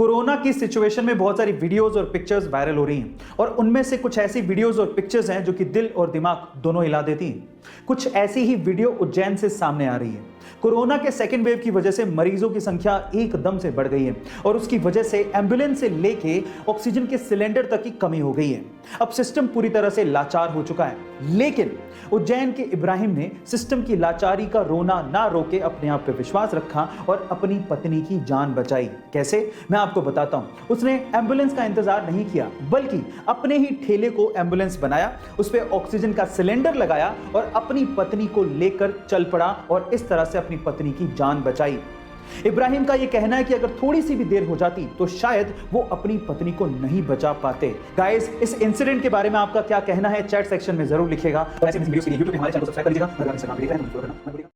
Corona की situation में बहुत सारी वीडियोस और पिक्चर्स वायरल हो रही हैं और उनमें से कुछ ऐसी वीडियोस और पिक्चर्स हैं जो कि दिल और दिमाग दोनों हिला देती हैं। कुछ ऐसी ही वीडियो उज्जैन से सामने आ रही है। कोरोना के सेकेंड वेव की वजह से मरीजों की संख्या एकदम से बढ़ गई है और उसकी वजह से एम्बुलेंस से लेके ऑक्सीजन के सिलेंडर तक की कमी हो गई है। अब सिस्टम पूरी तरह से लाचार हो चुका है, लेकिन उज्जैन के इब्राहिम ने सिस्टम की लाचारी का रोना ना रोके अपने आप पे विश्वास रखा और अपनी पत्नी की जान बचाई। कैसे, मैं आपको बताता हूं। उसने एम्बुलेंस का इंतजार नहीं किया, बल्कि अपने ही ठेले को एम्बुलेंस बनाया, उस पर ऑक्सीजन का सिलेंडर लगाया और अपनी पत्नी को लेकर चल पड़ा और इस तरह से अपनी पत्नी की जान बचाई। इब्राहिम का यह कहना है कि अगर थोड़ी सी भी देर हो जाती तो शायद वो अपनी पत्नी को नहीं बचा पाते। गाइस, इस इंसिडेंट के बारे में आपका क्या कहना है चैट सेक्शन में जरूर लिखिएगा। और ऐसे वीडियोस के लिए YouTube पे हमारे चैनल को सब्सक्राइब कर लीजिएगा।